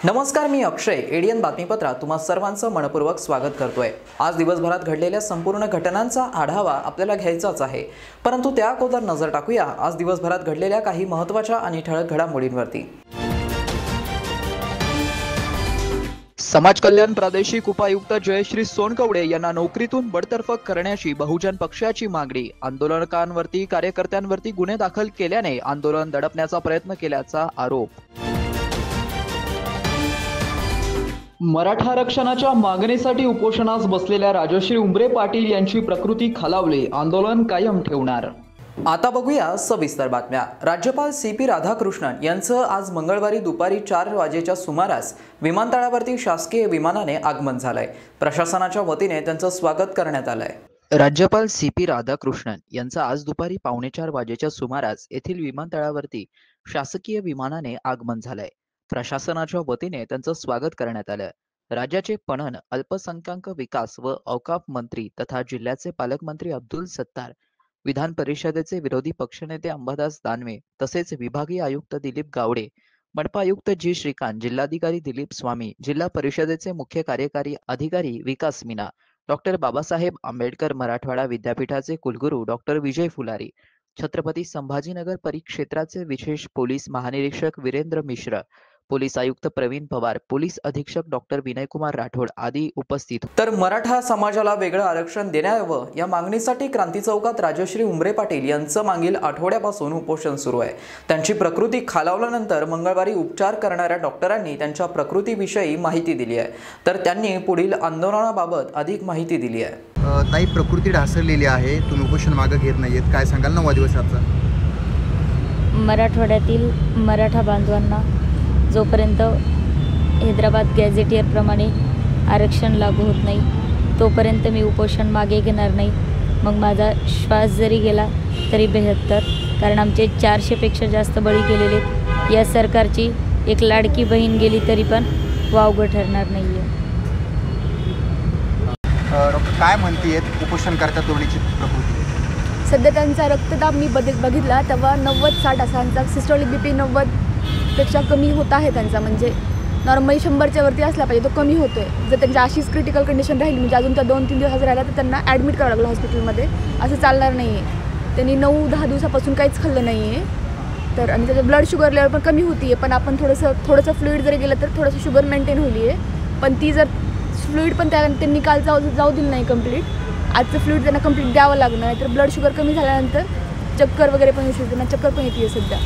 नमस्कार, मी अक्षय. एडीएन बातमीपत्रात तुम्हा सर्वांचं मनपूर्वक स्वागत करतोय. आज दिवसभरात घडलेल्या संपूर्ण घटनांचा आढावा आपल्याला घ्यायचाच आहे, परंतु त्या अगोदर नजर टाकूया आज दिवसभरात घडलेल्या काही महत्त्वाच्या आणि ठळक घडामोडींवरती. समाज कल्याण प्रादेशिक उपायुक्त जयश्री सोनकवडे यांना नोकरीतून बडतर्फ करण्याची बहुजन पक्षाची मागणी. आंदोलकांवरती कार्यकर्त्यांवरती गुन्हे दाखल केल्याने आंदोलन दडपण्याचा प्रयत्न केल्याचा आरोप. मराठा आरक्षणाच्या मागणीसाठी उपोषणास बसलेल्या राजश्री उमरे पाटील यांची प्रकृती खालावली. आंदोलन कायम ठेवणार. आता बघूया सविस्तर बातम्या. राज्यपाल CP राधाकृष्णन यांचं आज मंगळवारी दुपारी 4 वाजेच्या सुमारास विमानतळावरती शासकीय विमानाने आगमन झालंय. प्रशासनाच्या वतीने त्यांचं स्वागत करण्यात आलंय. राज्यपाल CP राधाकृष्णन यांचं आज दुपारी 3:45 वाजेच्या सुमारास येथील विमानतळावरती शासकीय विमानाने आगमन झालंय. प्रशासनाच्या वतीने त्यांचं स्वागत करण्यात आलं. राज्याचे पणन, अल्पसंख्याक विकास व औकाफ मंत्री तथा जिल्ह्याचे पालकमंत्री अब्दुल सत्तार, विधान परिषदेचे विरोधी पक्षनेते अंबादास दानवे तसेच विभागीय आयुक्त दिलीप गावडे, मनपा आयुक्त G श्रीकांत, जिल्हाधिकारी दिलीप स्वामी, जिल्हा परिषदेचे मुख्य कार्यकारी अधिकारी विकास मीना, डॉक्टर बाबासाहेब आंबेडकर मराठवाडा विद्यापीठाचे कुलगुरू डॉक्टर विजय फुलारी, छत्रपती संभाजीनगर परिक्षेत्राचे विशेष पोलीस महानिरीक्षक वीरेंद्र मिश्र, पोलीस आयुक्त प्रवीण पवार, पोलीस अधीक्षक डॉक्टर विनयकुमार राठोड आदी उपस्थित. तर मराठा समाजाला वेगळं आरक्षण देण्यात यावं या मागणीसाठी क्रांती चौकात राजश्री उमरे पाटील यांचं मागील आठवड्यापासून उपोषण सुरू आहे. त्यांची प्रकृती खालावल्यानंतर मंगळवारी उपचार करणाऱ्या डॉक्टरांनी त्यांच्या प्रकृतीविषयी माहिती दिली आहे. तर त्यांनी पुढील आंदोलनाबाबत अधिक माहिती दिली आहे. ताई, प्रकृती ढासळलेली आहे, तुम्ही उपोषण मागे घेत नाहीयेत, काय सांगाल? 9वा दिवस आजचा. मराठवाड्यातील मराठा बांधवांना जोपर्यंत हैदराबाद गॅझेटियरप्रमाणे आरक्षण लागू होत नाही तोपर्यंत मी उपोषण मागे घेणार नाही. मग माझा श्वास जरी गेला तरी 72, कारण आमचे 400पेक्षा जास्त बळी गेलेले आहेत. या सरकारची एक लाडकी बहीण गेली तरी पण वावगं ठरणार नाही आहे. डॉक्टर काय म्हणतेत उपोषण करता तरुणीची प्रकृती? सध्या त्यांचा रक्तदाब मी बघितला तेव्हा 90-60 असांचा सिस्टोलिक BP 90पेक्षा कमी होत आहे त्यांचा. म्हणजे नॉर्मली 100च्या वरती असला पाहिजे, तो कमी होतोय. जर त्यांची अशीच क्रिटिकल कंडिशन राहिली म्हणजे अजून त्या 2-3 दिवस राहिला तर त्यांना ॲडमिट करावं लागलं हॉस्पिटलमध्ये. असं चालणार नाही आहे. त्यांनी 9-10 दिवसापासून काहीच खाल्लं नाही आहे. तर आणि त्याचं ब्लड शुगर लेवल पण कमी होती आहे. पण आपण थोडंसं फ्लुईड जरी गेलं तर थोडंसं शुगर मेंटेन होईल आहे. पण ती जर फ्लुईड पण त्यांनी काल जाऊ दिलं नाही कंप्लीट. आजचं फ्लुईड त्यांना कंप्लीट द्यावं लागणार नाही तर ब्लड शुगर कमी झाल्यानंतर चक्कर वगैरे पण येऊ शकते. त्यांना चक्कर पण येते सध्या.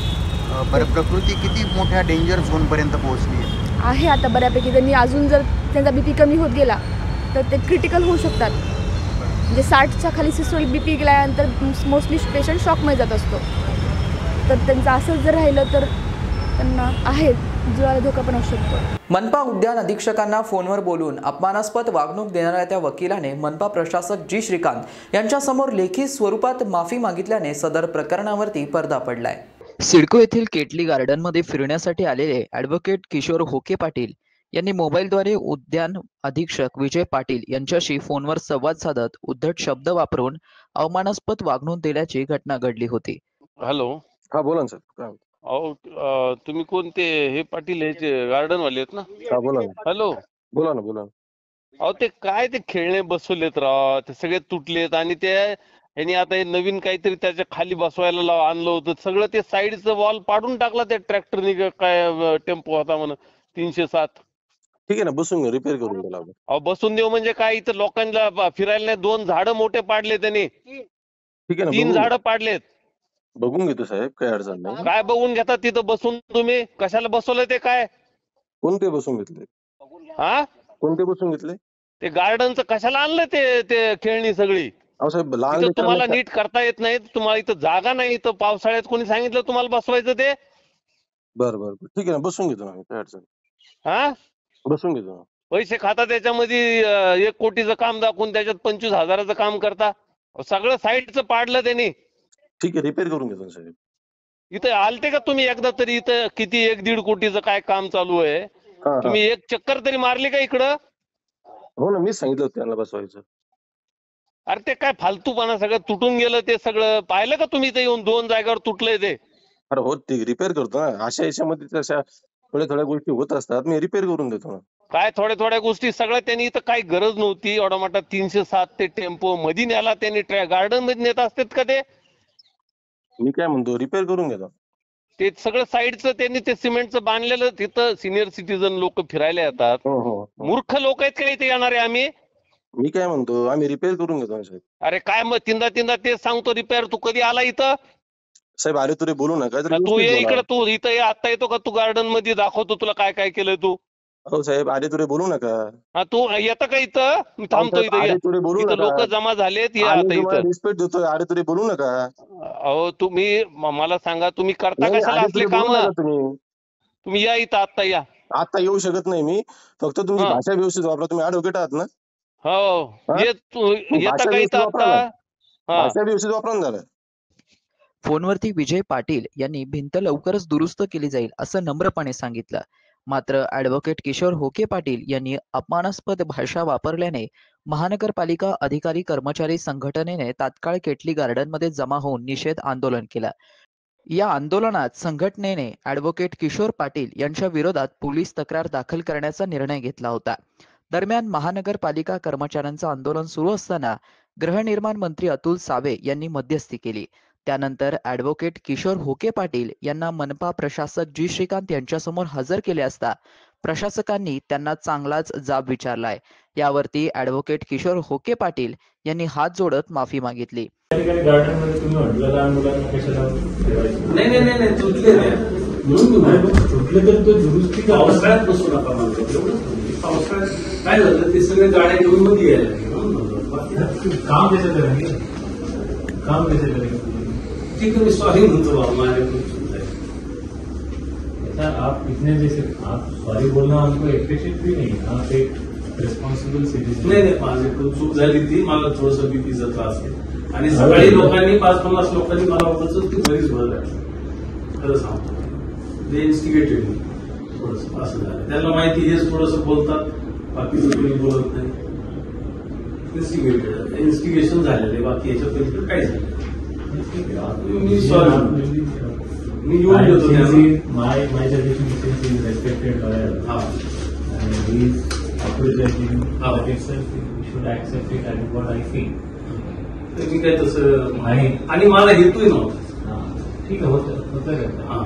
बरं, प्रकृती किती मोठ्या डेंजर झोनपर्यंत पोहोचली आहे आता बऱ्यापैकी. त्यांनी अजून जर त्यांचा BP कमी होत गेला तर ते क्रिटिकल होऊ शकतात. म्हणजे 60च्या खाली सिस्टोलिक BP गेल्यानंतर मोस्टली पेशंट शॉकमध्ये जात असतो. तर त्यांचं असंच जर राहिलं तर त्यांना आहे जीवाला धोका पण असू शकतो. मनपा उद्यान अधीक्षकांना फोनवर बोलून अपमानास्पद वागणूक देणाऱ्या त्या वकिलाने मनपा प्रशासक G श्रीकांत यांच्यासमोर लेखी स्वरूपात माफी मागितल्याने सदर प्रकरणावरती पडदा पडलाय. सिडको येथील केटली गार्डनमध्ये फिरण्यासाठी आलेले ॲडव्होकेट किशोर होके पाटील यांनी मोबाईलद्वारे उद्यान अधीक्षक विजय पाटील यांच्याशी फोनवर संवाद साधत उद्धट शब्द वापरून अवमानास्पद वागणूक दिल्याची घटना घडली होती. हॅलो. हा, बोला ना सर. अहो, तुम्ही कोणते? हे पाटील ह्याचे गार्डन वाले आहेत ना? हा, बोला ना. हॅलो. बोला ना. अहो, ते काय ते खेळणे बसवलेत राव, ते सगळे तुटलेत. आणि ते ह्यांनी आता हे नवीन काहीतरी त्याच्या खाली बसवायला आणलं होतं. सगळं ते साईडचं वॉल पाडून टाकला त्या ट्रॅक्टरने. काय टेम्पो होता म्हणून 307. ठीक आहे ना, बसून घेऊ, रिपेअर करून त्याला. अहो, बसून देऊ म्हणजे काय? इथं लोकांना फिरायला नाही. 2 झाडं मोठे पाडले त्यांनी. ठीक आहे ना, 3 झाडं पाडलेत. बघून घेतो साहेब, काही अडचण नाही. काय बघून घेता तिथं बसून? तुम्ही कशाला बसवलंय ते? काय कोणते बसून घेतले? हा, कोणते बसून घेतले? ते गार्डनचं कशाला आणलं? ते खेळणी सगळी. अहो साहेब, इथं तुम्हाला नीट करता येत नाही. तुम्हाला इथं जागा नाही. इथं पावसाळ्यात कोणी सांगितलं तुम्हाला बसवायचं ते? बरं, ठीक आहे ना, बसून घेतो ना, काही अडचण. हा, बसून घेतो. पैसे खाता त्याच्यामध्ये 1 कोटीचं काम दाखवून त्याच्यात 25,000चं काम करता. सगळं साईडचं पाडलं त्यांनी. ठीक आहे, रिपेअर करून घेतो ना साहेब. इथं आलते का तुम्ही एकदा तरी? इथं किती 1-1.5 कोटीचं काय काम चालू आहे? हा हा. तुम्ही एक चक्कर तरी मारली का इकडं? हो ना, मीच सांगितलं होतं त्यांना बसवायचं. अरे ते काय फालतूपणा, सगळं तुटून गेलं ते सगळं. पाहिलं का तुम्ही? इथं येऊन 2 जागेवर तुटलंय ते. अरे हो, ते रिपेअर करतो ना. अशा याच्यामध्ये तशा थोड्या गोष्टी होत असतात, मी रिपेअर करून देतो ना. काय थोड्या गोष्टी सगळ्या त्यांनी इथं काही गरज नव्हती. एवढा मोठा 307 ते टेम्पो मध्ये न्याला त्यांनी. गार्डन मध्ये नेत असतात का ते? मी काय म्हणतो, रिपेअर करून घेतो. ते सगळं साईडचं त्यांनी ते सिमेंटचं बांधलेलं. तिथं सिनियर सिटीजन लोक फिरायला येतात. हो हो हो. मूर्ख लोक आहेत का इथे येणारे आम्ही? मी काय म्हणतो, आम्ही रिपेअर करून घेतो ना साहेब. अरे काय मग तीनदा तेच सांगतो रिपेअर. तू कधी आला इथं? साहेब अरे तुरे बोलू नका. तू ये इकडे. तू इथं ये. आता येतो का? तू गार्डन मध्ये दाखवतो तुला काय काय केलंय तू. हो साहेब, अरे तुरे बोलू नका. हा, तू येतं का इथं? मी थांबतो इथं. अरे तुरे बोलू इथं लोक नका. जमा झालेत. ये आता इथं. रिस्पेक्ट देतोय, अरे तुरे बोलू नका. अहो तुम्ही मला सांगा, तुम्ही करता नाही, कशाला अरे असले तुरे काम? बोलू नका तुम्ही. तुम्ही या इथं, आता या. आता येऊ शकत नाही मी. फक्त तुमची हा. भाषा व्यवस्थित वापरा. तुम्ही ऍडव्होकेट आहात ना? हो, हा? ये तू. येता भाषा का व्यवस्थित इथं वापरा आता? ना. हा. भाषा व्यवस्थित वापरा ना जरा. फोनवरती विजय पाटील यांनी भिंत लवकरच दुरुस्त केली जाईल असं नम्रपणे सांगितलं. मात्र ॲडव्होकेट किशोर होके पाटील यांनी अपमानास्पद भाषा वापरल्याने महानगरपालिका अधिकारी कर्मचारी संघटनेने तात्काळ केटली गार्डनमध्ये जमा होऊन निषेध आंदोलन केलं. या आंदोलनात संघटनेने ॲडव्होकेट किशोर पाटील यांच्या विरोधात पोलीस तक्रार दाखल करण्याचा निर्णय घेतला होता. दरम्यान महानगरपालिका कर्मचाऱ्यांचं आंदोलन सुरू असताना गृहनिर्माण मंत्री अतुल सावे यांनी मध्यस्थी केली. त्यानंतर ॲडव्होकेट किशोर होके पाटील यांना मनपा प्रशासक जी श्रीकांत यांच्यासमोर हजर केले असता प्रशासकांनी त्यांना चांगलाच जाब विचारलाय. यावरती ॲडव्होकेट किशोर होके पाटील यांनी हात जोडत माफी मागितली. गार्डनमध्ये तुम्ही म्हटलं लहान मुलांना कशाला ठेवायचं? नाही तुटले तुटले तर तो दुरुस्ती करा. पावसाळ्यात बसू नका म्हणतो. पावसाळ्यात काय झालं, ते सगळे गाड्या घेऊन मध्ये यायला काम त्याचं करेंगे. काम त्याचं करेंगे. ठीक है, मैं सॉरी म्हणतो बाबा, माझ्याकडून चूक आहे. ऐसा आप इतने जैसे आप सॉरी बोलना हमको एक्सपेक्टेड भी नहीं. आप एक रिस्पॉन्सिबल सिटीजन. नाही माझ्याकडून चूक झाली ती. मला थोडंसं बीपीचा त्रास आहे. आणि सकाळी लोकांनी 5-50 लोकांनी मला वाटत ती बरीच भर आहे. खरं सांगतो, ते इन्स्टिगेटेड मी थोडंसं असं झालं. त्यांना माहिती हेच थोडंसं बोलतात, बाकीचं कोणी बोलत नाही. इन्स्टिगेशन झालेलं, बाकी याच्यापैकी काहीच नाही. मी सॉरी, मी येऊन देतो त्यांना. My suggestion is he is respected lawyer. हा And he is apologizing. Ah. That itself we should accept it as what I feel. तर मी काय तसं आणि- आणि मला हेतूही नव्हता. हाँ, ठीक है, होता रहता है. हा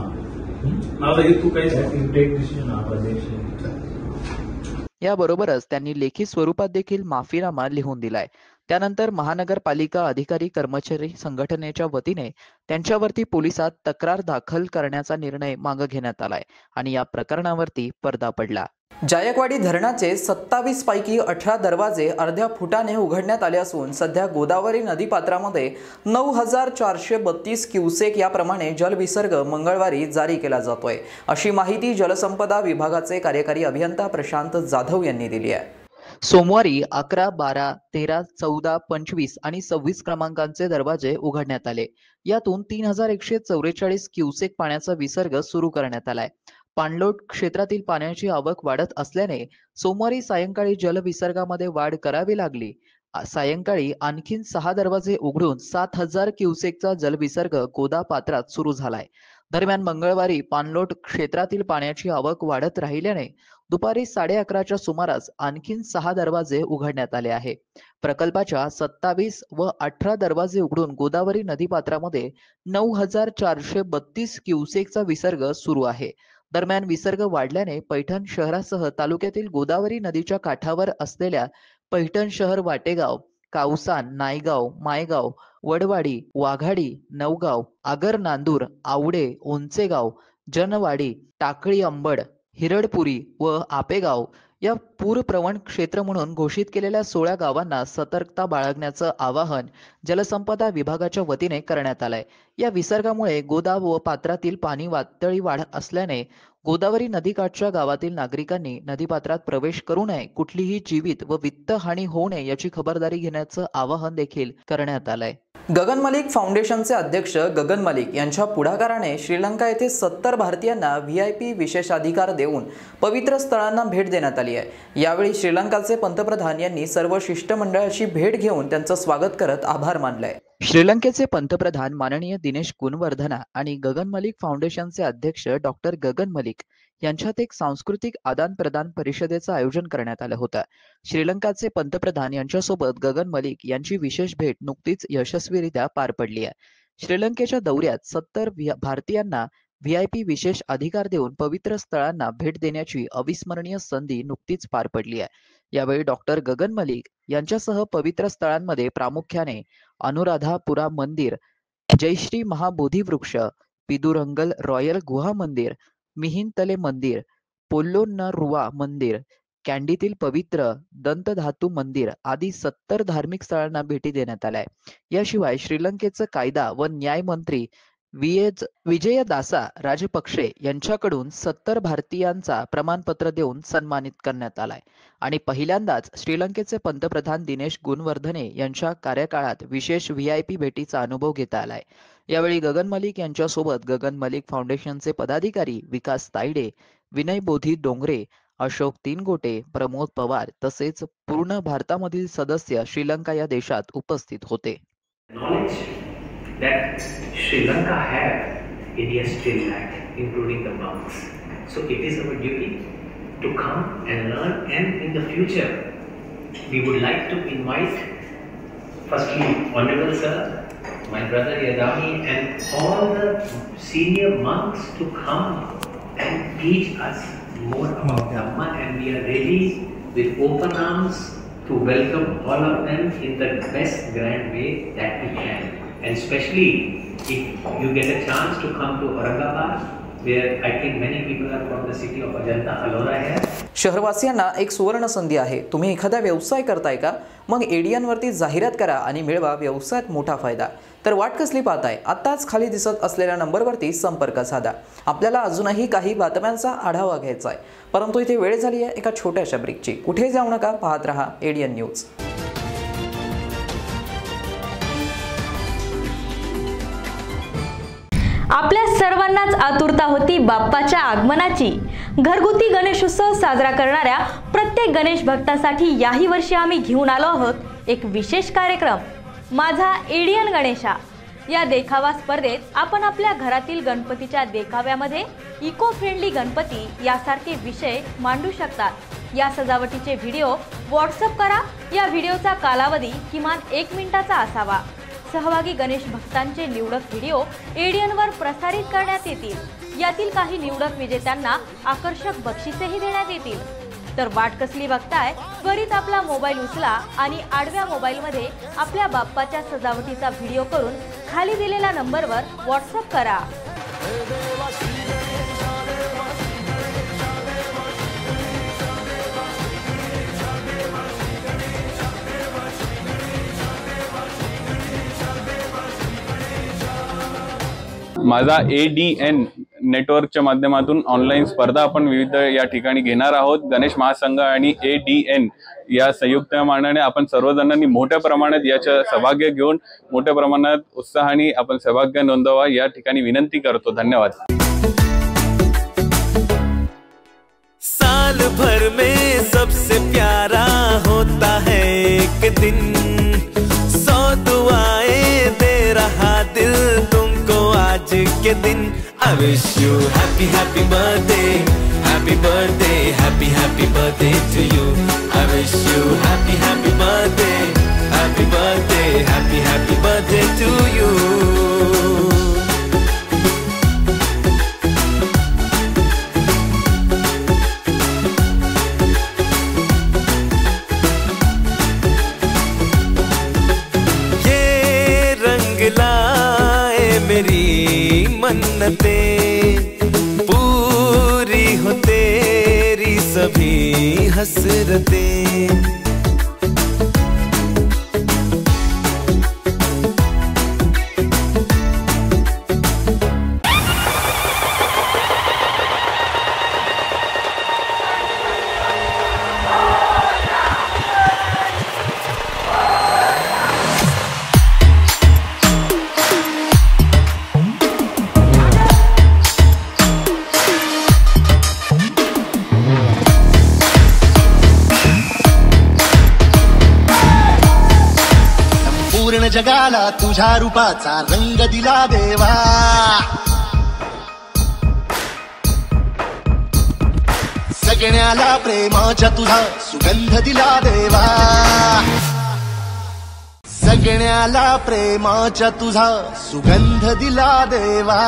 माझा हेतू काहीच That नव्हता. you take decision आप अध्यक्ष हैं. याबरोबरच त्यांनी लेखी स्वरूपात देखील माफीनामा लिहून दिलाय. त्यानंतर महानगरपालिका अधिकारी कर्मचारी संघटनेच्या वतीने त्यांच्यावरती पोलिसात तक्रार दाखल करण्याचा निर्णय मागे घेण्यात आलाय आणि या प्रकरणावरती पडदा पडला. जायकवाडी धरणाचे 27 पैकी 18 दरवाजे अर्ध्या फुटाने उघडण्यात आले असून सध्या गोदावरी नदीपात्रामध्ये 9,432 क्युसेक याप्रमाणे जलविसर्ग मंगळवारी जारी केला जातोय, अशी माहिती जलसंपदा विभागाचे कार्यकारी अभियंता प्रशांत जाधव यांनी दिली आहे. सोमवारी 11, 12, 13, 14, 25 आणि 26 क्रमांकांचे दरवाजे उघडण्यात आले. यातून 3,144 क्युसेक पाण्याचा विसर्ग सुरू करण्यात आलाय. पाणलोट क्षेत्रातील पाण्याची आवक वाढत असल्याने सोमवारी सायंकाळी जलविसर्गामध्ये वाढ करावी लागली. सायंकाळी आणखीन 6 दरवाजे उघडून 7,000 क्युसेकचा जलविसर्ग गोदा पात्रात सुरू झालाय. दरम्यान मंगळवारी पाणलोट क्षेत्रातील पाण्याची आवक वाढत राहिल्याने दुपारी 11:30च्या सुमारास आणखीन 6 दरवाजे उघडण्यात आले आहे. प्रकल्पाच्या 27 व 18 दरवाजे उघडून गोदावरी नदीपात्रामध्ये 9,432 क्युसेकचा विसर्ग सुरू आहे. दरम्यान विसर्ग वाढल्याने पैठण शहरासह तालुक्यातील गोदावरी नदीच्या काठावर असलेल्या पैठण शहर, वाटेगाव, कावसान, नायगाव, मायगाव, वडवाडी, वाघाडी, नवगाव, आगर, नांदूर, आवडे, ओंचेगाव, जनवाडी, टाकळी, अंबड, हिरडपुरी व आपेगाव या पूरप्रवण क्षेत्र म्हणून घोषित केलेल्या 16 गावांना सतर्कता बाळगण्याचं आवाहन जलसंपदा विभागाच्या वतीने करण्यात आलंय. या विसर्गामुळे गोदा व पात्रातील पाणी पातळी वाढ असल्याने गोदावरी नदीकाठच्या गावातील नागरिकांनी नदीपात्रात प्रवेश करू नये, कुठलीही जीवित व वित्त हानी होऊ नये याची खबरदारी घेण्याचं आवाहन देखील करण्यात आलंय. गगन मलिक फाउंडेशनचे अध्यक्ष गगन मलिक यांच्या पुढाकाराने श्रीलंका येथे 70 भारतीयांना VIP विशेषाधिकार देऊन पवित्र स्थळांना भेट देण्यात आली आहे. यावेळी श्रीलंकाचे पंतप्रधान यांनी सर्व शिष्टमंडळाची भेट घेऊन त्यांचं स्वागत करत आभार मानले. श्रीलंकेचे पंतप्रधान माननीय दिनेश गुणवर्धना आणि गगन मलिक फाउंडेशनचे अध्यक्ष डॉक्टर गगन मलिक यांच्यात एक सांस्कृतिक आदान प्रदान परिषदेचं आयोजन करण्यात आलं होतं. श्रीलंकाचे पंतप्रधान यांच्यासोबत गगन मलिक यांची विशेष भेट नुकतीच यशस्वीरित्या पार पडली आहे. श्रीलंकेच्या दौऱ्यात 70 भारतीयांना VIP विशेष अधिकार देऊन पवित्र स्थळांना भेट देण्याची अविस्मरणीय संधी नुकतीच पार पडली आहे. यावेळी डॉक्टर गगन मलिक यांच्यासह पवित्र स्थळांमध्ये प्रामुख्याने अनुराधापुरा मंदिर, जयश्री महाबोधिवृक्ष, पिदुरंगल रॉयल गुहा मंदिर, मिहिंतले मंदिर, पोल्लोन्नरुवा मंदिर, कॅन्डीतील पवित्र दंतधातू मंदिर आदी 70 धार्मिक स्थळांना भेटी देण्यात आल्या. याशिवाय श्रीलंकेचे कायदा व न्याय मंत्री विजयदासा राजपक्षे यांच्याकडून 70 भारतीयांचा प्रमाणपत्र देऊन सन्मानित करण्यात आलाय आणि पहिल्यांदाच श्रीलंकेचे पंतप्रधान दिनेश गुणवर्धने यांच्या कार्यकाळात विशेष VIP भेटीचा अनुभव घेता आलाय. यावेळी गगन मलिक यांच्यासोबत गगन मलिक फाउंडेशनचे पदाधिकारी विकास तायडे, विनय बोधी डोंगरे, अशोक तीनगोटे, प्रमोद पवार तसेच पूर्ण भारतामधील सदस्य श्रीलंका या देशात उपस्थित होते. That Sri Lanka have India still lack, including the monks. So it is our duty to come and learn, and in the future we would like to invite firstly Honorable Sir, my brother Yadami, and all the senior monks to come and teach us more about Dhamma, and we are ready with open arms to welcome all of them in the best grand way that we can. And especially if you get a chance to come to Aurangabad, where I think many people are from the city of Ajanta Ellora here. शहरवासियांना एक सुवर्ण संधी आहे. तुम्ही एखादा व्यवसाय करताय का? मग ADN वरती जाहिरात करा आणि मिळवा व्यवसायात मोठा फायदा. तर वाट कसली पाहताय? आताच खाली दिसत असलेल्या नंबरवरती संपर्क साधा. आपल्याला अजूनही काही बातम्यांचा आढावा घ्यायचा आहे, परंतु इथे वेळ झाली आहे एका छोट्याशा ब्रेकची. कुठे जाऊ नका, पाहत रहा ADN न्यूज. आपल्या सर्वांनाच आतुरता होती बाप्पाच्या आगमनाची. घरगुती गणेशोत्सव साजरा करणाऱ्या प्रत्येक गणेश भक्तांसाठी याही वर्षी आम्ही घेऊन आलो आहोत एक विशेष कार्यक्रम, माझा ADN गणेशा. या देखावा स्पर्धेत आपण आपल्या घरातील गणपतीच्या देखाव्यामध्ये इको फ्रेंडली गणपती यासारखे विषय मांडू शकतात. या सजावटीचे व्हिडिओ व्हॉट्सअप करा. या व्हिडिओचा कालावधी किमान 1 मिनिटाचा असावा. सहभागी गणेश भक्तांचे निवडक व्हिडिओ ADN वर प्रसारित करण्यात येतील. यातील काही निवडक विजेत्यांना आकर्षक बक्षिसेही देण्यात येतील. तर वाट कसली बघताय? त्वरित आपला मोबाईल उचला आणि आडव्या मोबाईलमध्ये आपल्या बाप्पाच्या सजावटीचा व्हिडिओ करून खाली दिलेल्या नंबरवर व्हॉट्सअप करा. माझा ADN नेटवर्कच्या माध्यमातून ऑनलाईन स्पर्धा आपण विविध या ठिकाणी घेणार आहोत. गणेश महासंघ आणि ADN या संयुक्त मानाने आपण सर्वजणांनी मोठ्या प्रमाणात याच्या सहभाग्य घेऊन मोठ्या प्रमाणात उत्साहाने आपण सहभाग्य नोंदवा या ठिकाणी विनंती करतो. धन्यवाद. साल भर में सबसे प्यारा होता है एक दिन, 100 दुआएं दे रहा दिल तुमको आज के दिन. I wish you happy happy birthday, happy birthday, happy happy birthday to you. I wish you happy happy birthday, happy birthday, happy happy birthday to you. ये रंग लाए मेरी मन्नतें, पूरी हो तेरी सभी हसरतें. संपूर्ण जगाला तुझ्या रूपाचा रंग दिला देवा. सगळ्याला प्रेमाच्या तुझा सुगंध दिला देवा. सगळ्याला प्रेमाच्या तुझा सुगंध दिला देवा.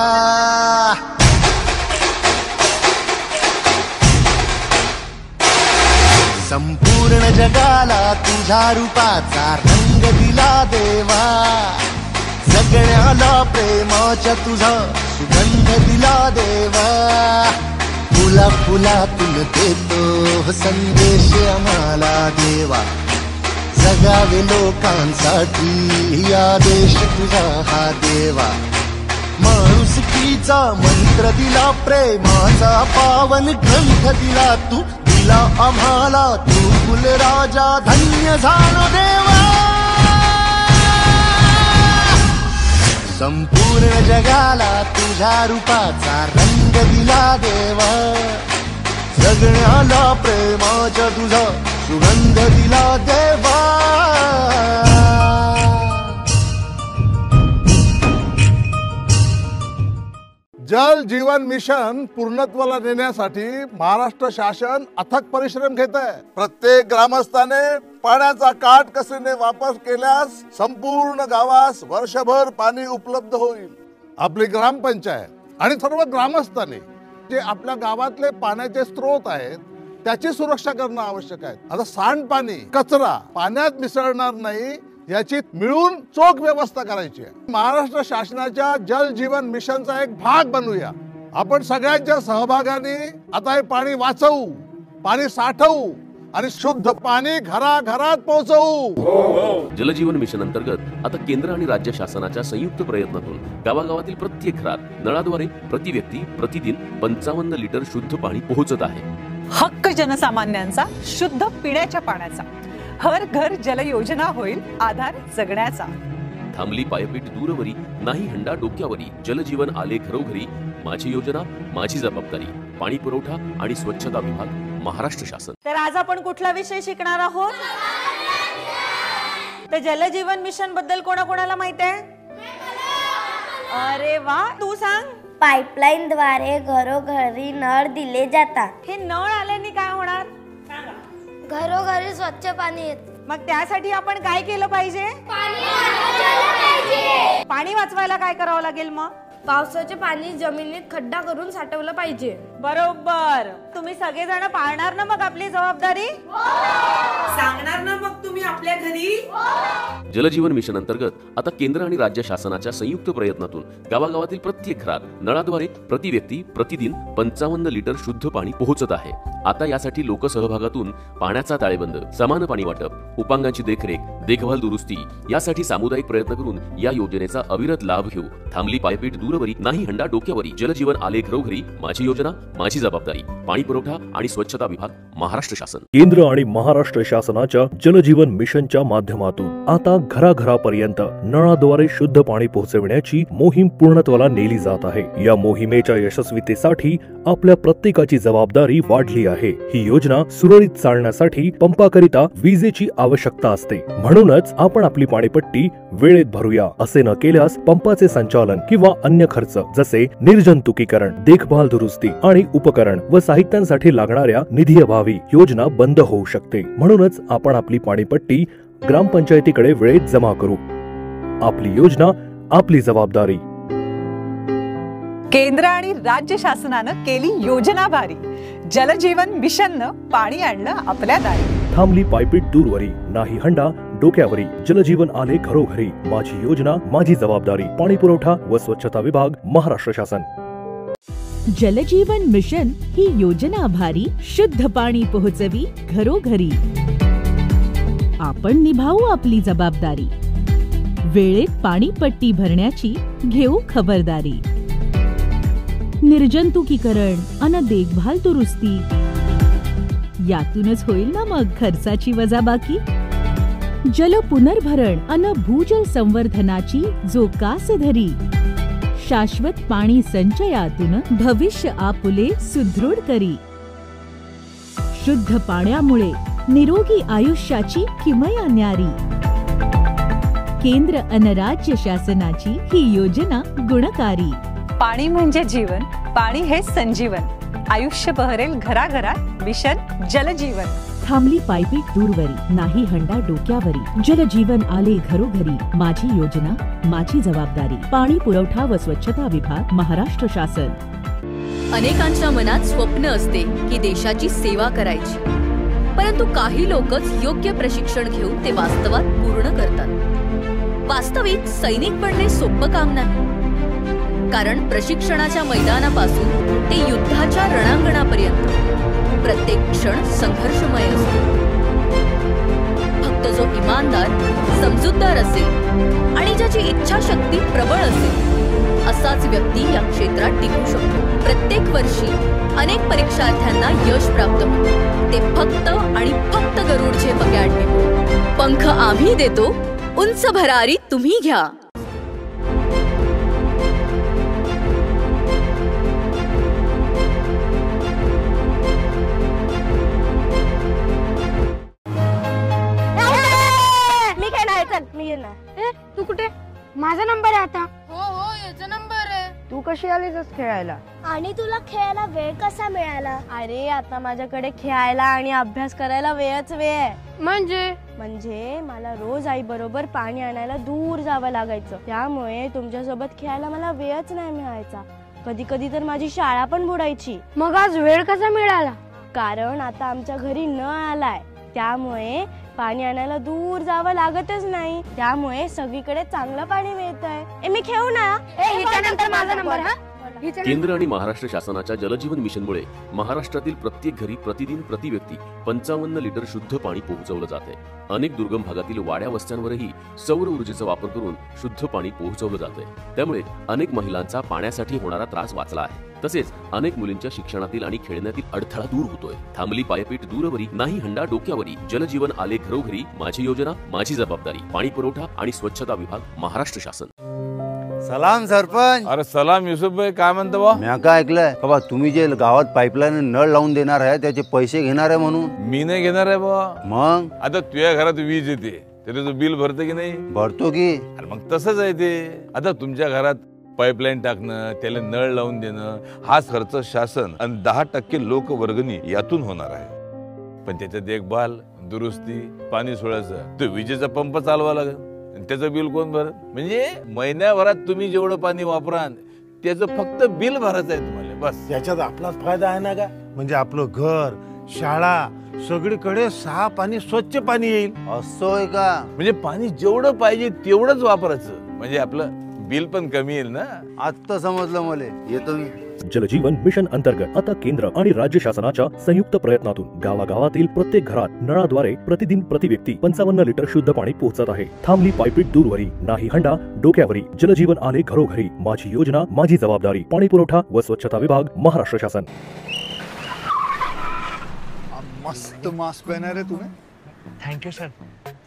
संपूर्ण जगाला तुझ्या रूपाचा रंग दिला देवा. सगळ्याला प्रेमाच्या तुझा सुगंध दिला देवा. फुला फुलातून देतो संदेश आम्हाला देवा. जगावे लोकांसाठी आदेश तुझा हा देवा. माणुसकीचा मंत्र दिला, प्रेमाचा पावन ग्रंथ दिला तू. दिला आम्हाला तू कुल राजा, धन्य झालो देवा. संपूर्ण जगाला तुझ्या रूपाचा रंग दिला देवा. सगळ्याला प्रेमाच्या तुझा सुगंध दिला देवा. जल जीवन मिशन पूर्णत्वाला नेण्यासाठी महाराष्ट्र शासन अथक परिश्रम घेत आहे. प्रत्येक ग्रामस्थाने पाण्याचा काटकसरीने वापर केल्यास संपूर्ण गावास वर्षभर पाणी उपलब्ध होईल. आपली ग्रामपंचायत आणि सर्व ग्रामस्थांनी जे आपल्या गावातले पाण्याचे स्रोत आहेत त्याची सुरक्षा करणं आवश्यक आहे. आता सांडपाणी, कचरा पाण्यात मिसळणार नाही याची मिळून चोख व्यवस्था करायची आहे. महाराष्ट्र शासनाच्या जल जीवन मिशनचा एक भाग बनूया. आपण सगळ्यांच्या सहभागाने आता हे पाणी वाचवू, पाणी साठवू आणि शुद्ध पाणी घराघरात पोहोचवू. जलजीवन मिशन अंतर्गत आता केंद्र आणि राज्य शासनाच्या संयुक्त प्रयत्नातून गावागावातील प्रत्येक घरात नळाद्वारे प्रति व्यक्ती प्रतिदिन 55 लिटर शुद्ध पाणी पोहोचत आहे. हक्क जनसामान्यांचा शुद्ध पिण्याच्या पाण्याचा. हर घर जल योजना होईल आधार जगण्याचा. थांबली पायपीट दूरवरी, नाही हंडा डोक्यावरी. जलजीवन आले घरोघरी, माझी योजना माझी जबाबदारी. पाणी पुरवठा आणि स्वच्छता विभाग, महाराष्ट्र शासन. तर आज आपण कुठला विषय शिकणार आहोत? तर जलजीवन मिशन बद्दल कोणाकोणाला माहित आहे? अरे वा, तू सांग. पाईपलाईन द्वारे घरोघरी नळ दिले जातात. हे नळ आल्याने काय होणार? घरोघरी स्वच्छ पाणी येते. मग त्यासाठी आपण काय केलं पाहिजे? पाणी वाचवायला काय करावं लागेल? मग पावसाचे पाणी जमिनीत खड्डा करून साठवलं पाहिजे. बरोबर. तुम्ही सगळेजण पाळणार ना मग आपली जबाबदारी? सांगणार ना मग तुम्ही आपल्या घरी? जलजीवन मिशन अंतर्गत आता केंद्र आणि राज्य शासनाच्या संयुक्त प्रयत्नातून गावागावातील प्रत्येक घरात नळाद्वारे प्रति व्यक्ती प्रतिदिन 55 लिटर शुद्ध पाणी पोहोचत आहे. आता यासाठी लोकसहभागातून पाण्याचा ताळेबंद, समान पाणी वाटप, उपांगांची देखरेख, देखभाल दुरुस्ती यासाठी सामुदायिक प्रयत्न करून या योजनेचा अविरत लाभ घेऊ. थांबली पायपीट दूरवरी, नाही हंडा डोक्यावरी. जलजीवन आले घरोघरी, माझी योजना माझी जबाबदारी. पाणी पुरवठा आणि स्वच्छता विभाग, महाराष्ट्र शासन. केंद्र आणि महाराष्ट्र शासनाच्या जलजीवन मिशनच्या माध्यमातून आता घराघरापर्यंत नळाद्वारे शुद्ध पाणी पोहोचविण्याची मोहीम पूर्णत्वाला नेली जात आहे. या मोहिमेच्या यशस्वीतेसाठी आपल्या प्रत्येकाची जबाबदारी वाढली आहे. ही योजना सुरळीत चालण्यासाठी पंपाकरिता विजेची आवश्यकता असते. म्हणूनच आपण आपली पाणीपट्टी वेळेत भरूया. असे न केल्यास पंपाचे संचालन किंवा अन्य खर्च जसे निर्जंतुकीकरण, देखभाल दुरुस्ती आणि उपकरण व साहित्यांसाठी लागणाऱ्या निधीअभावी योजना बंद होऊ शकते. म्हणूनच आपण आपली पाणीपट्टी ग्रामपंचायतीकडे वेळेत जमा करू. आपली योजना आपली जबाबदारी. केंद्र आणि राज्य शासनानं केली योजना भारी. जलजीवन मिशननं पाणी आणलं आपल्या दारी. थांबली पायपीट दूरवरी, नाही हंडा डोक्यावरी. जलजीवन आले घरोघरी, माझी योजना माझी जबाबदारी. पाणी पुरवठा व स्वच्छता विभाग, महाराष्ट्र शासन. जलजीवन मिशन ही योजना भारी, शुद्ध पाणी पोहोचवी घरोघरी. आपण निभावू आपली जबाबदारी. वेळेत पाणीपट्टी भरण्याची घेऊ खबरदारी. निर्जंतुकीकरण अन देखभाल दुरुस्ती यातूनच होईल ना मग खर्चाची वजाबाकी. जल पुनर्भरण अन भूजल संवर्धनाची जो कास धरी. शाश्वत पाणी संचयातून भविष्य आपुले सुदृढ करी. शुद्ध पाण्यामुळे निरोगी आयुष्याची किमया न्यारी. केंद्र अन राज्य शासनाची ही योजना गुणकारी. पाणी म्हणजे जीवन, पाणी हे संजीवन. आयुष्य बहरेल घराघरात, मिशन जलजीवन. थांबली पायपीट दूरवरी, नाही हंडा डोक्यावरी. जलजीवन आले घरोघरी, माझी योजना माझी जबाबदारी. पाणी पुरवठा व स्वच्छता विभाग, महाराष्ट्र शासन. अनेकांच्या मनात स्वप्न असते की देशाची सेवा करायची, परंतु काही लोकच योग्य प्रशिक्षण घेऊन ते वास्तवात पूर्ण करतात. वास्तविक सैनिक बनणे सोपं काम नाही, कारण प्रशिक्षणाच्या मैदानापासून ते युद्धाच्या रणांगणापर्यंत प्रत्येक क्षण संघर्षमय असतो. फक्त जो इमानदार, समजूतदार असेल आणि ज्याची इच्छाशक्ती प्रबळ असेल असाच व्यक्ती या क्षेत्रात टिकू शकतो. प्रत्येक वर्षी अनेक परीक्षार्थ्यांना यश प्राप्त होते, ते फक्त आणि फक्त गरुड झेप अकॅडमी. पंख आम्ही देतो, उंच भरारी तुम्ही घ्या. तू कुठे? माझा नंबर आहे आता. हो याचा नंबर आहे. तू कशी आलीस खेळायला? आणि तुला खेळायला वेळ कसा मिळाला? अरे आता माझ्याकडे खेळायला आणि अभ्यास करायला वेळच वेळ आहे. म्हणजे मला रोज आई बरोबर पाणी आणायला दूर जावं लागायचं, त्यामुळे तुमच्यासोबत खेळायला मला वेळच नाही मिळायचा. कधी कधी तर माझी शाळा पण बुडायची. मग आज वेळ कसा मिळाला? कारण आता आमच्या घरी नळ आलाय, त्यामुळे पाणी आणायला दूर जावं लागतच नाही. त्यामुळे सगळीकडे चांगलं पाणी मिळतंय. मी खेळू ना? हिच्यानंतर माझा नंबर. हा केंद्र आणि महाराष्ट्र शासनाच्या जलजीवन मिशनमुळे महाराष्ट्रातील प्रत्येक घरी प्रतिदिन प्रति व्यक्ती 55 लिटर शुद्ध पाणी पोहोचवलं जाते. अनेक दुर्गम भागातील वाड्या वस्त्यांवरही सौर ऊर्जेचा वापर करून शुद्ध पाणी पोहोचवलं जाते. त्यामुळे अनेक महिलांचा पाण्यासाठी होणारा त्रास वाचला आहे. तसेच अनेक मुलींच्या शिक्षणातील आणि खेळण्यातील अडथळा दूर होतोय. थांबली पायपीट दूरवरी, नाही हंडा डोक्यावरी. जलजीवन आले घरोघरी, माझी योजना माझी जबाबदारी. पाणी पुरवठा आणि स्वच्छता विभाग, महाराष्ट्र शासन. सलाम सरपंच. अरे सलाम युसुफ भाई, काय म्हणतो बा? मी काय ऐकलंय बाबा, तुम्ही जे गावात पाईपलाईन नळ लावून देणार आहे त्याचे पैसे घेणार आहे म्हणून. मी नाही घेणार आहे बा. मग आता तुझ्या घरात वीज येते, त्याचं बिल भरते की नाही? भरतो की. अरे मग तसंच आहे ते. आता तुमच्या घरात पाईपलाईन टाकणं, त्याला नळ लावून देणं, हाच खर्च शासन आणि 10% लोकवर्गणी यातून होणार आहे. पण त्याच्या देखभाल, दुरुस्ती, पाणी सोडायचं, तो विजेचा पंप चालवा लागेल, त्याचं बिल कोण भरत? म्हणजे महिन्याभरात तुम्ही जेवढं पाणी वापराल त्याचं फक्त बिल भरायचं आहे तुम्हाला, बस. याच्यात आपलाच फायदा आहे ना का? म्हणजे आपलं घर, शाळा, सगळीकडे साफ आणि स्वच्छ पाणी येईल. असं आहे का? म्हणजे पाणी जेवढं पाहिजे तेवढंच वापरायचं, म्हणजे आपलं बिल पण कमी येईल ना. आता समजलं मला. येतो मी. जलजीवन मिशन अंतर्गत आता केंद्र आणि राज्य शासनाच्या संयुक्त प्रयत्नातून गावागावातील प्रत्येक घरात नळाद्वारे प्रतिदिन प्रति व्यक्ती 55 लिटर शुद्ध पाणी पोहोचत आहे. थांबली पायपीट दूरवरी, नाही हंडा डोक्यावरी. जलजीवन आले घरोघरी, माझी योजना माझी जबाबदारी. पाणी पुरवठा व स्वच्छता विभाग, महाराष्ट्र शासन. मस्त मास्क पहना है तुम्हें. Thank you sir.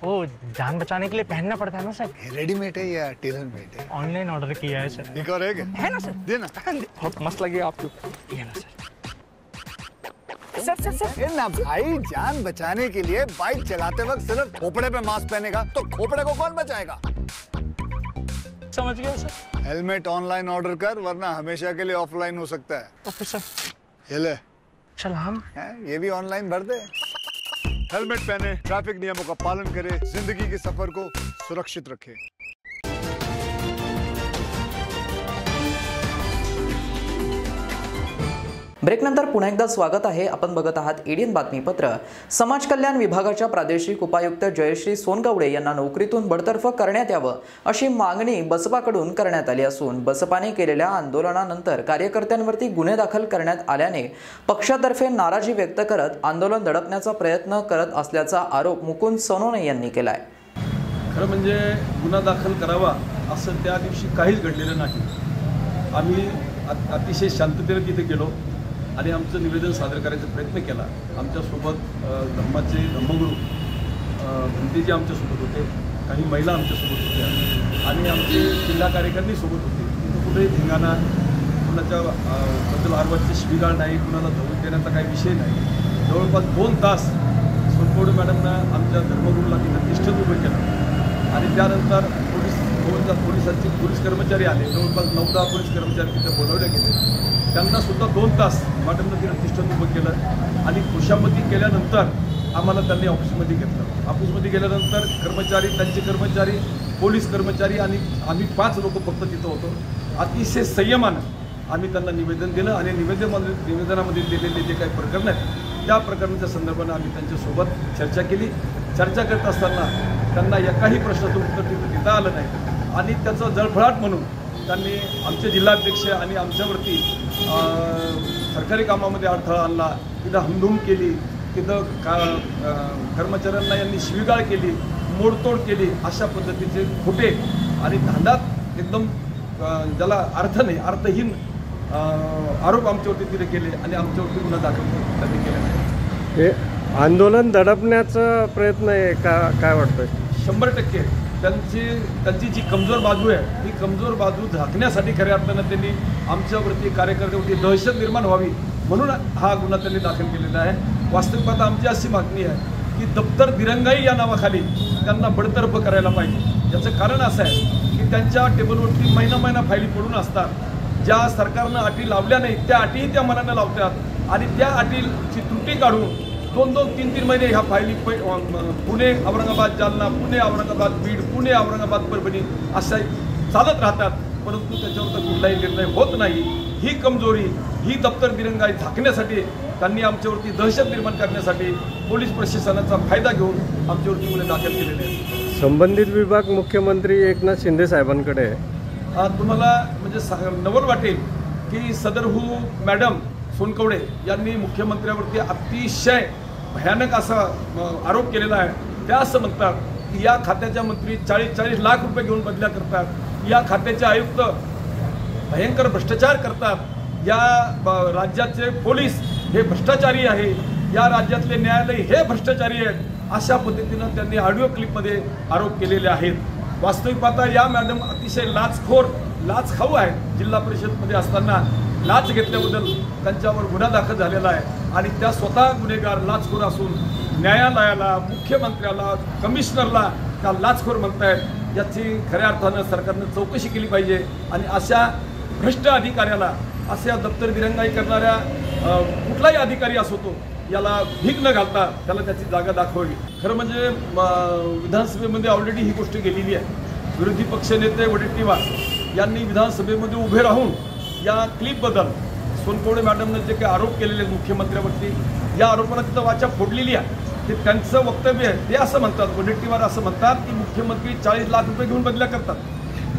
वो जान बचाने के लिए पहनना पड़ता है ना सर. रेडीमेड है या टेलर मेड है? ऑनलाइन ऑर्डर किया है सर. एक और है ना सर. देना. बहुत मस्त लगे आपको. ये ना सर. सर ना भाई, जान बचाने के लिए बाइक चलाते वक्त सिर्फ खोपड़े पे मास्क पहनेगा तो खोपड़े को कौन बचाएगा? समझ गया सर. हेलमेट ऑनलाइन ऑर्डर कर, वरना हमेशा के लिए ऑफलाइन हो सकता है. Okay sir. ये ले. चल हम ये भी ऑनलाइन भर दे. हेलमेट पहने, ट्रैफिक नियमों का पालन करें, जिंदगी के सफर को सुरक्षित रखें. ब्रेकनंतर पुन्हा एकदा स्वागत आहे. आपण बघत आहात एडीएन बातमीपत्र. समाज कल्याण विभागाच्या प्रादेशिक उपायुक्त जयश्री सोनगावडे यांना नोकरीतून बडतर्फ करण्यात यावं अशी मागणी बसपाकडून करण्यात आली असून बसपाने केलेल्या आंदोलनानंतर कार्यकर्त्यांवरती गुन्हे दाखल करण्यात आल्याने पक्षातर्फे नाराजी व्यक्त करत आंदोलन दडपण्याचा प्रयत्न करत असल्याचा आरोप मुकुंद सोनवणे यांनी केलाय. खरं म्हणजे गुन्हा दाखल करावा असं त्या दिवशी काहीच घडलेलं नाही. आम्ही अतिशय शांततेने तिथे गेलो आणि आमचं निवेदन सादर करायचा प्रयत्न केला. आमच्यासोबत धर्माचे धर्मगुरू भंतेजी आमच्यासोबत होते, काही महिला आमच्यासोबत होत्या आणि आमचे जिल्हा कार्यकारिणी सोबत होते. तिथं कुठेही धिंगाणा, कुणाच्या बद्दल आरवाची शिवीगाळ नाही, कुणाला धमक देण्याचा काही विषय नाही. जवळपास 2 तास सोनवणे मॅडमना आमच्या धर्मगुरूला तिथं तिष्ठत उभं केलं आणि त्यानंतर पोलिसांचे पोलीस कर्मचारी आले, जवळपास 9-10 पोलीस कर्मचारी तिथे बोलावले गेले. त्यांना सुद्धा 2 तास मॅडमनं तिथे तिष्ठून उभं केलं आणि खुशामती केल्यानंतर आम्हाला त्यांनी ऑफिसमध्ये घेतलं. ऑफिसमध्ये गेल्यानंतर कर्मचारी, त्यांचे कर्मचारी, पोलीस कर्मचारी आणि आम्ही 5 लोक फक्त तिथं होतो. अतिशय संयमानं आम्ही त्यांना निवेदन दिलं आणि निवेदनामध्ये दिलेले जे काही प्रकरण आहेत त्या प्रकरणाच्या संदर्भानं आम्ही त्यांच्यासोबत चर्चा केली. चर्चा करत असताना त्यांना एकाही प्रश्नाचं उत्तर तिथं देता आलं नाही आणि त्याचं जळफळाट म्हणून त्यांनी आमचे जिल्हाध्यक्ष आणि आमच्यावरती सरकारी कामामध्ये अडथळा आणला, तिथं हमधूम केली, तिथं कर्मचाऱ्यांना यांनी शिवीगाळ केली, मोडतोड केली. अशा पद्धतीचे खोटे आणि धांदात एकदम ज्याला अर्थ नाही, अर्थहीन आरोप आमच्यावरती तिथे केले आणि आमच्यावरती गुन्हा दाखल त्यांनी केले नाही. हे आंदोलन दडपण्याचा प्रयत्न आहे का, काय वाटतंय? 100% त्यांची जी कमजोर बाजू आहे ती कमजोर बाजू झाकण्यासाठी खऱ्या अर्थानं त्यांनी आमच्यावरती, कार्यकर्त्यावरती दहशत निर्माण व्हावी म्हणून हा गुन्हा त्यांनी दाखल केलेला आहे. वास्तविक पाहता आमची अशी मागणी आहे की दप्तर दिरंगाई या नावाखाली त्यांना बडतर्फ करायला पाहिजे. याचं कारण असं आहे की त्यांच्या टेबलवरती महिना फायली पडून असतात. ज्या सरकारनं अटी लावल्या नाही त्या अटीही त्या मनानं लावतात आणि त्या अटीची त्रुटी काढून 2-2, 3-3 महिने ह्या फायली पुणे औरंगाबाद जालना, पुणे औरंगाबाद बीड, पुणे औरंगाबाद परभणी अशा चालत राहतात, परंतु त्याच्यावर कुठलाही निर्णय होत नाही. ही कमजोरी, ही दप्तर दिरंगाई झाकण्यासाठी त्यांनी आमच्यावरती दहशत निर्माण करण्यासाठी पोलीस प्रशासनाचा फायदा घेऊन आमच्यावरती गुन्हे दाखल केलेले आहेत. संबंधित विभाग मुख्यमंत्री एकनाथ शिंदे साहेबांकडे आहे. तुम्हाला म्हणजे नवल वाटेल की सदरहू मॅडम सोनकवडे यांनी मुख्यमंत्र्यावरती अतिशय भयानक असा आरोप केलेला आहे. त्या असं म्हणतात की या खात्याच्या मंत्री 40-40 लाख रुपये घेऊन बदल्या करतात, या खात्याचे आयुक्त भयंकर भ्रष्टाचार करतात, या राज्याचे पोलीस हे भ्रष्टाचारी आहे, या राज्यातले न्यायालय हे भ्रष्टाचारी आहेत. अशा पद्धतीनं त्यांनी ऑडिओ क्लिपमध्ये आरोप केलेले आहेत. वास्तविक पाहता या मॅडम अतिशय लाचखाऊ आहेत. जिल्हा परिषदमध्ये असताना लाच घेतल्याबद्दल त्यांच्यावर गुन्हा दाखल झालेला आहे आणि त्या स्वतः गुन्हेगार लाचखोर असून न्यायालयाला, मुख्यमंत्र्याला, कमिशनरला त्या लाचखोर म्हणतायत. याची खऱ्या अर्थानं सरकारनं चौकशी केली पाहिजे आणि अशा भ्रष्ट अधिकाऱ्याला, अशा दप्तर दिरंगाई करणाऱ्या कुठलाही अधिकारी असो तो, याला भीक न घालता त्याला त्याची जागा दाखवावी. खरं म्हणजे विधानसभेमध्ये ऑलरेडी ही गोष्ट गेलेली आहे. विरोधी पक्षनेते वडेट्टीवार यांनी विधानसभेमध्ये उभे राहून या क्लिपबद्दल सोनकवडे मॅडमने जे काही आरोप केलेले आहेत मुख्यमंत्र्यावरती, या आरोपाला तिथं वाचा फोडलेली आहे. ते त्यांचं वक्तव्य आहे. ते असं म्हणतात, वडेट्टीवार असं म्हणतात की मुख्यमंत्री 40 लाख रुपये घेऊन बदल्या करतात.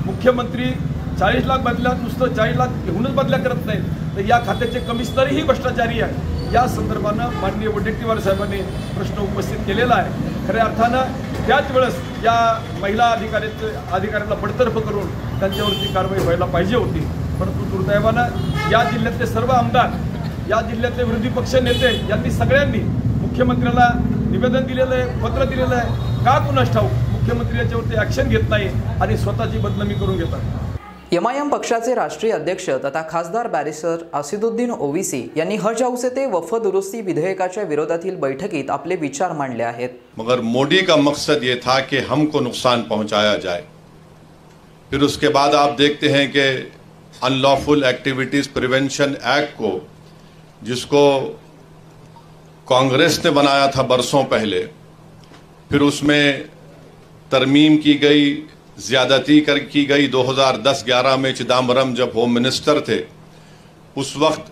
मुख्यमंत्री 40 लाख बदल्या, नुसतं 40 लाख घेऊनच बदल्या करत नाहीत, तर या खात्याचे कमिशनरही भ्रष्टाचारी आहे. या संदर्भानं माननीय वडेट्टीवार साहेबांनी प्रश्न उपस्थित केलेला आहे. खऱ्या अर्थानं त्याच वेळेस या महिला अधिकाऱ्याला बडतर्फ करून त्यांच्यावरती कारवाई व्हायला पाहिजे होती. परंतु दुर्दैवानं या जिल्ह्यातले सर्व आमदार, या जिल्ह्यातले विरोधी पक्ष नेते यांनी सगळ्यांनी मुख्यमंत्र्याला निवेदन दिलेलं आहे, पत्र दिलेलं आहे. का कुणास ठाऊक मुख्यमंत्री याच्यावरती ॲक्शन घेत नाही आणि स्वतःची बदनामी करून घेतात. एमआयएम पक्षाचे राष्ट्रीय अध्यक्ष तथा खासदार बॅरिस्टर आसिदुद्दीन ओवैसी यांनी हज हाउस येथे वक्फ दुरुस्ती विधेयकाच्या विरोधातील बैठकीत आपले विचार मांडले आहेत. मगर मोदी का मकसद ये था कि हमको नुकसान पहुंचाया जाए. फिर उसके बाद आप देखते हैं कि अनलॉफुल एक्टिविटीज प्रिवेंशन एक्ट को, जिसको कांग्रेस ने बनाया था बरसों पहले, फिर उसमें तरमीम की गई, ज्यादती की गई. 2010-11 में चिदम्बरम जब होम मिनिस्टर थे उस वक्त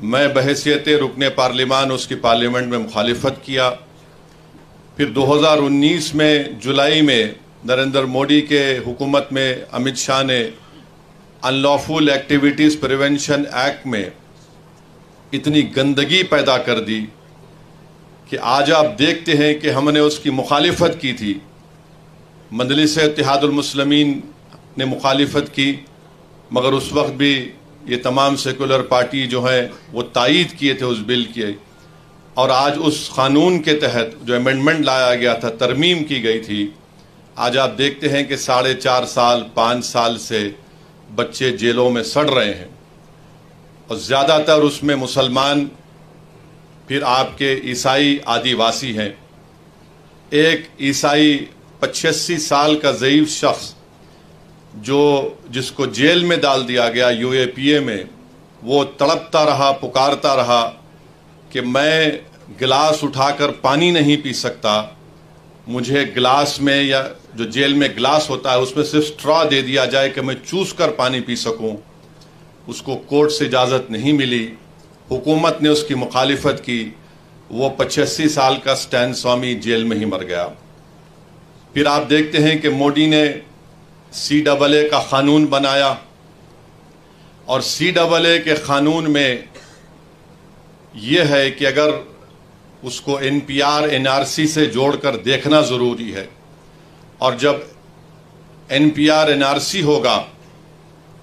मैं बहैसियत रुकने पार्लियामान उसकी पार्लियामेंट में मुखालिफत किया. फिर 2019 में जुलाई में नरेंद्र मोदी के हुकूमत में अमित शाह ने अनलॉफुल एक्टिविटीज़ प्रिवेंशन एक्ट में इतनी गंदगी पैदा कर दी कि आज आप देखते हैं कि हमने उसकी मुखालिफत की थी. मजलिस इत्तेहादुल मुस्लिमीन ने मुखालिफत की, मगर उस वक्त भी ये तमाम सेकुलर पार्टी जो हैं वो तायीद किए थे उस बिल की. और आज उस कानून के तहत जो अमेंडमेंट लाया गया था, तरमीम की गई थी, आज आप देखते हैं कि 4.5 साल 5 साल से बच्चे जेलों में सड़ रहे हैं और ज़्यादातर उसमें मुसलमान, फिर आपके ईसाई आदिवासी हैं. एक ईसाई 85 साल का ज़ईफ शख्स जिसको जेल में डाल दिया गया यूएपीए में, वो तड़पता रहा, पुकारता रहा कि मैं गिलास उठाकर पानी नहीं पी सकता, मुझे गिलास में, या जो जेल में गिलास होता है उसमें सिर्फ स्ट्रॉ दे दिया जाए कि मैं चूस कर पानी पी सकूं। उसको कोर्ट से इजाज़त नहीं मिली, हुकूमत ने उसकी मुखालिफत की, वो 85 साल का स्टैन स्वामी जेल में ही मर गया। फिर आप देखते हैं कि मोदी ने CAA का कानून बनाया और CAA के कानून में यह है कि अगर उसको NPR NRC से जोड़कर देखना ज़रूरी है, और जब NPR NRC होगा,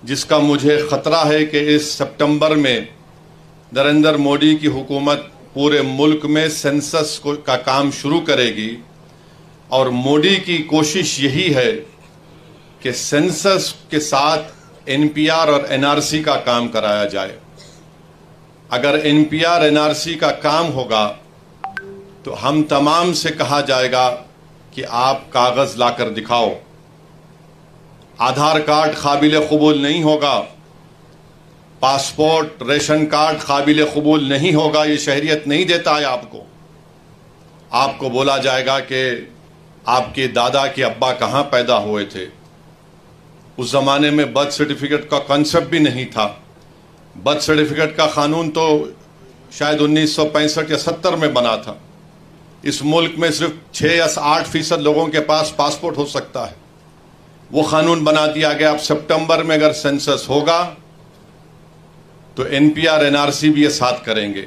जिसका मुझे ख़तरा है कि इस सितंबर में नरेंद्र मोदी की हुकूमत पूरे मुल्क में सेंसस का काम शुरू करेगी, और मोदी की कोशिश यही है कि सेंसस के साथ NPR और NRC का काम कराया जाए। अगर NPR NRC का काम होगा तो हम तमाम से कहा जाएगा कि आप कागज लाकर दिखाओ। आधार कार्ड काबिल कबूल नहीं होगा, पासपोर्ट, रेशन कार्ड काबिल कबूल नहीं होगा, ये शहरियत नहीं देता है आपको। आपको बोला जाएगा कि आपके दादा के अब्बा कहाँ पैदा हुए थे। उस जमाने में बर्थ सर्टिफिकेट का कॉन्सेप्ट भी नहीं था। बर्थ सर्टिफिकेट का कानून तो शायद 1965 या 70 में बना था। इस मुल्क में सिर्फ 6 या 8% लोगों के पास पासपोर्ट हो सकता है। वो कानून बना दिया गया। अब सितंबर में अगर सेंसस होगा तो NPR NRC भी ये साथ करेंगे।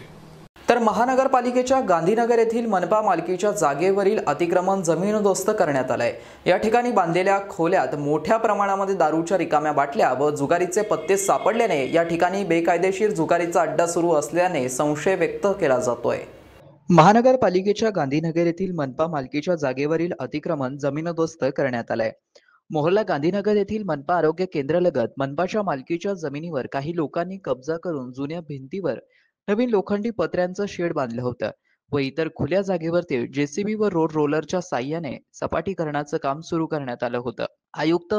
तर महानगरपालिकेच्या गांधीनगर येथील मनपा मालकीच्या जागेवरील अतिक्रमण जमीनदोस्त करण्यात आलंय। या ठिकाणी बांधलेल्या खोल्यात मोठ्या प्रमाणामध्ये दारूच्या रिकाम्या बाटल्या व जुगारीचे पत्ते सापडल्याने या ठिकाणी बेकायदेशीर जुगारीचा अड्डा सुरू असल्याने संशय व्यक्त केला जातोय। महानगरपालिकेच्या गांधीनगर येथील मनपा मालकीच्या जागेवरील अतिक्रमण जमीनदोस्त करण्यात आलंय। मोहल्ला गांधीनगर येथील मनपा आरोग्य केंद्रालगत मनपाच्या मालकीच्या जमिनीवर काही लोकांनी कब्जा करून जुन्या भिंतीवर नवीन लोखंडी पत्र्यांचं शेड बांधलं होतं व इतर खुल्या जागेवरती JCB व रोड रोलरच्या साह्याने सपाटीकरणाचं काम सुरू करण्यात आलं होतं। आयुक्त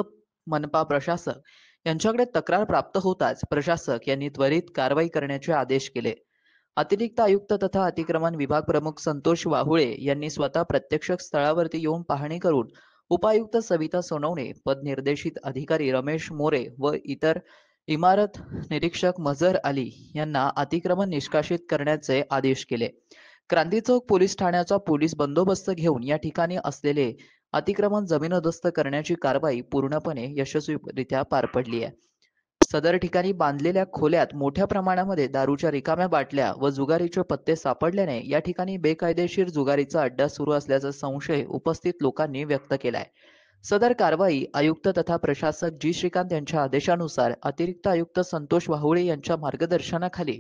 मनपा प्रशासक यांच्याकडे तक्रार प्राप्त होताच प्रशासक यांनी त्वरित कारवाई करण्याचे आदेश केले। अतिरिक्त आयुक्त तथा अतिक्रमण विभाग प्रमुख संतोष वाहुळे यांनी स्वतः प्रत्यक्ष स्थळावरती येऊन पाहणी करून उपायुक्त सविता सोनवणे, पदनिर्देशित अधिकारी रमेश मोरे व इतर इमारत निरीक्षक मजर अली यांना अतिक्रमण निष्कासित करण्याचे आदेश केले। क्रांती चौक पोलीस ठाण्याचा पोलीस बंदोबस्त घेऊन या ठिकाणी असलेले अतिक्रमण जमीनदोस्त करण्याची कारवाई पूर्णपणे यशस्वीरित्या पार पडली आहे। सदर ठिकाणी बांधलेल्या खोल्यात मोठ्या प्रमाणामध्ये दारूच्या रिकाम्या बाटल्या व जुगारीचे पत्ते सापडल्याने या ठिकाणी बेकायदेशीर जुगारीचा अड्डा सुरू असल्याचा संशय उपस्थित लोकांनी व्यक्त केलाय। सदर कारवाई आयुक्त तथा प्रशासक जी श्रीकांत यांच्या आदेशानुसार अतिरिक्त आयुक्त संतोष वाहुळे यांच्या मार्गदर्शनाखाली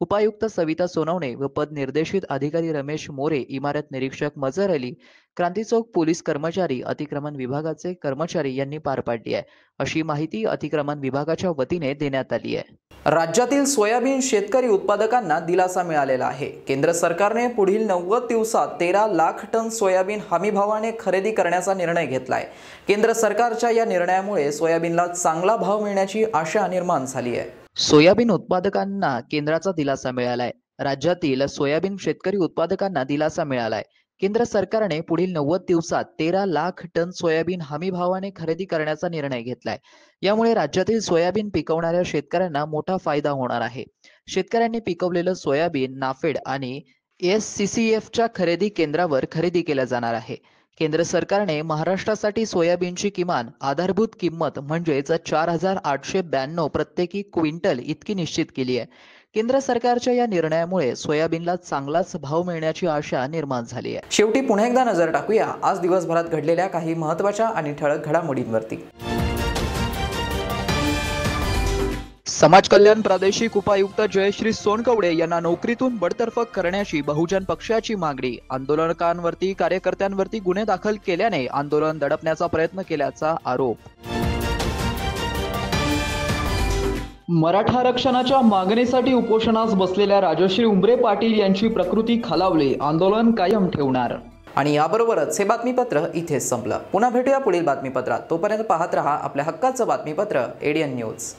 उपायुक्त सविता सोनवणे व पदनिर्देशित अधिकारी रमेश मोरे, इमारत निरीक्षक मजर अली, क्रांती चौक पोलीस कर्मचारी, अतिक्रमण विभागाचे कर्मचारी यांनी पार पाडली आहे, अशी माहिती अतिक्रमण विभागाच्या वतीने देण्यात आली आहे। राज्यातील सोयाबीन शेतकरी उत्पादकांना दिलासा मिळालेला आहे। केंद्र सरकारने पुढील 90 दिवसात 13 लाख टन सोयाबीन हमीभावाने खरेदी करण्याचा निर्णय घेतलाय। केंद्र सरकारच्या या निर्णयामुळे सोयाबीनला चांगला भाव मिळण्याची आशा निर्माण झाली आहे। सोयाबीन उत्पादकांना केंद्राचा दिलासा मिळालाय। राज्यातील सोयाबीन शेतकरी उत्पादकांना दिलासा मिळालाय। केंद्र सरकारने पुढील 90 दिवसात 13 लाख टन सोयाबीन हमी भावाने खरेदी करण्याचा निर्णय घेतलाय। यामुळे राज्यातील सोयाबीन पिकवणाऱ्या शेतकऱ्यांना मोठा फायदा होणार आहे। शेतकऱ्यांनी पिकवलेलं सोयाबीन नाफेड आणि SCCFच्या खरेदी केंद्रावर खरेदी केलं जाणार आहे। केंद्र सरकारने महाराष्ट्रासाठी सोयाबीनची किमान आधारभूत किंमत म्हणजेच 4892 प्रत्येकी क्विंटल इतकी निश्चित केली आहे। केंद्र सरकारच्या या निर्णयामुळे सोयाबीनला चांगलाच भाव मिळण्याची आशा निर्माण झाली आहे। शेवटी पुन्हा एकदा नजर टाकूया आज दिवसभरात घडलेल्या काही महत्त्वाच्या आणि ठळक घडामोडींवरती। समाज कल्याण प्रादेशिक उपायुक्त जयश्री सोनकवडे यांना नोकरीतून बडतर्फ करण्याची बहुजन पक्षाची मागणी। आंदोलकांवरती कार्यकर्त्यांवरती गुन्हे दाखल केल्याने आंदोलन दडपण्याचा प्रयत्न केल्याचा आरोप। मराठा आरक्षणाच्या मागणीसाठी उपोषणास बसलेल्या राजश्री उंबरे पाटील यांची प्रकृती खालावली, आंदोलन कायम ठेवणार। आणि याबरोबरच हे बातमीपत्र इथेच संपलं. पुन्हा भेटूया पुढील बातमीपत्रात. तोपर्यंत पाहत रहा आपल्या हक्काचं बातमीपत्र ADN न्यूज.